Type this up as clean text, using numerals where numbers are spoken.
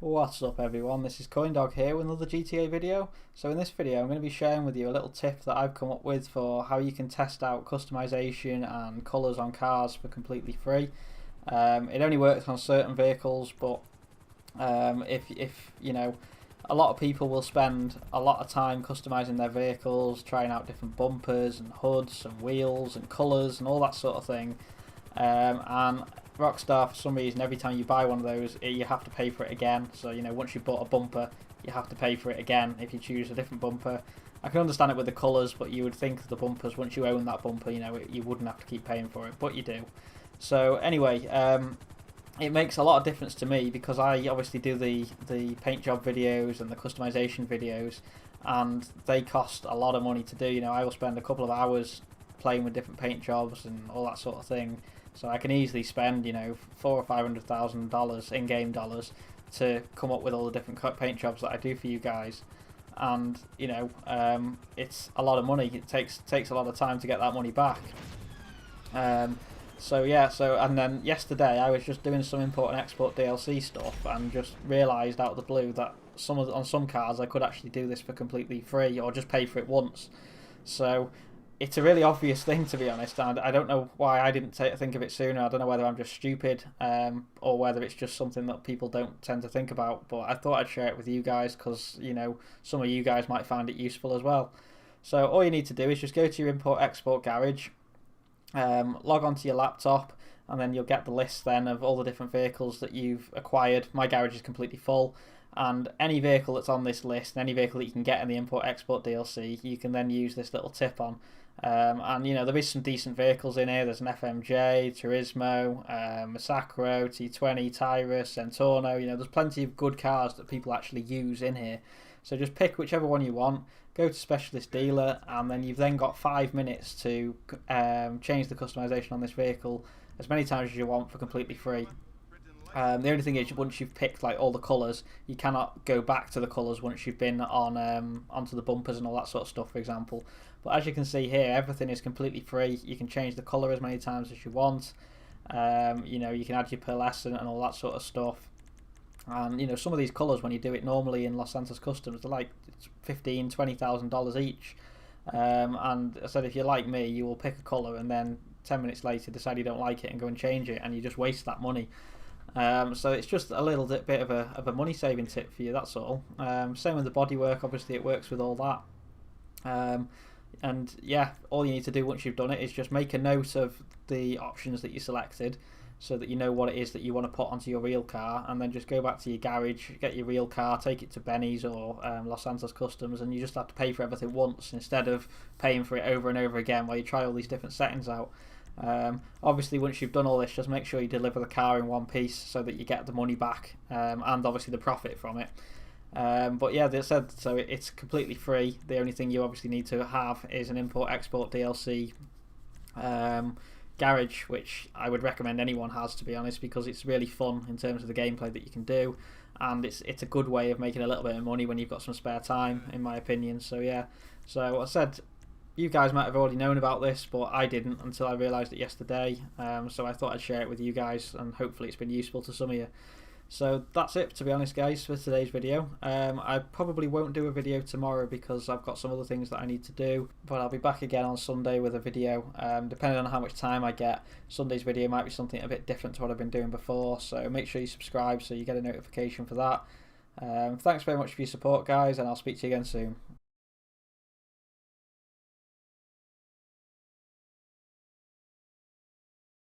What's up everyone, this is CoinDog here with another GTA video. So in this video I'm going to be sharing with you a little tip that I've come up with for how you can test out customization and colours on cars for completely free. It only works on certain vehicles, but if you know, a lot of people will spend a lot of time customizing their vehicles, trying out different bumpers and hoods and wheels and colours and all that sort of thing. And Rockstar, for some reason, every time you buy one of those, you have to pay for it again. So, you know, once you've bought a bumper, you have to pay for it again if you choose a different bumper. I can understand it with the colours, but you would think of the bumpers, once you own that bumper, you know, you wouldn't have to keep paying for it, but you do. So, anyway, it makes a lot of difference to me because I obviously do the paint job videos and the customization videos, and they cost a lot of money to do. You know, I will spend a couple of hours playing with different paint jobs and all that sort of thing. So I can easily spend, you know, $400,000 or $500,000 in-game dollars to come up with all the different paint jobs that I do for you guys, and you know, it's a lot of money. It takes a lot of time to get that money back. So yeah, and then yesterday I was just doing some import and export DLC stuff and just realised out of the blue that on some cars I could actually do this for completely free or just pay for it once. So it's a really obvious thing, to be honest, and I don't know why I didn't think of it sooner. I don't know whether I'm just stupid or whether it's just something that people don't tend to think about, but I thought I'd share it with you guys because, you know, some of you guys might find it useful as well. So all you need to do is just go to your import export garage, log onto your laptop, and then you'll get the list then of all the different vehicles that you've acquired. My garage is completely full, and any vehicle that's on this list, any vehicle that you can get in the import export DLC, you can then use this little tip on. And you know, there is some decent vehicles in here. There's an FMJ, Turismo, Masacro, T20, Tyrus, Centorno. You know, there's plenty of good cars that people actually use in here. So just pick whichever one you want, go to specialist dealer, and then you've then got 5 minutes to change the customization on this vehicle as many times as you want for completely free. The only thing is, once you've picked like all the colours, you cannot go back to the colours once you've been on onto the bumpers and all that sort of stuff, for example. But as you can see here, everything is completely free. You can change the colour as many times as you want. You know, you can add your pearlescent and all that sort of stuff. And you know, some of these colours, when you do it normally in Los Santos Customs, they're like $15,000, $20,000 each. And I said, if you're like me, you will pick a colour and then 10 minutes later decide you don't like it and go and change it, and you just waste that money. So it's just a little bit of a money saving tip for you, that's all. Same with the bodywork, obviously it works with all that. And yeah, all you need to do once you've done it is just make a note of the options that you selected so that you know what it is that you want to put onto your real car, and then just go back to your garage, get your real car, take it to Benny's or Los Santos Customs, and you just have to pay for everything once instead of paying for it over and over again while you try all these different settings out. Obviously once you've done all this, just make sure you deliver the car in one piece so that you get the money back, and obviously the profit from it. But yeah, they said, so it's completely free. The only thing you obviously need to have is an import export DLC garage, which I would recommend anyone has, to be honest, because it's really fun in terms of the gameplay that you can do, and it's a good way of making a little bit of money when you've got some spare time, in my opinion. So yeah, so I said, you guys might have already known about this, but I didn't until I realised it yesterday. So I thought I'd share it with you guys, and hopefully it's been useful to some of you. So that's it, to be honest, guys, for today's video. I probably won't do a video tomorrow because I've got some other things that I need to do, but I'll be back again on Sunday with a video. Depending on how much time I get, Sunday's video might be something a bit different to what I've been doing before, so make sure you subscribe so you get a notification for that. Thanks very much for your support, guys, and I'll speak to you again soon.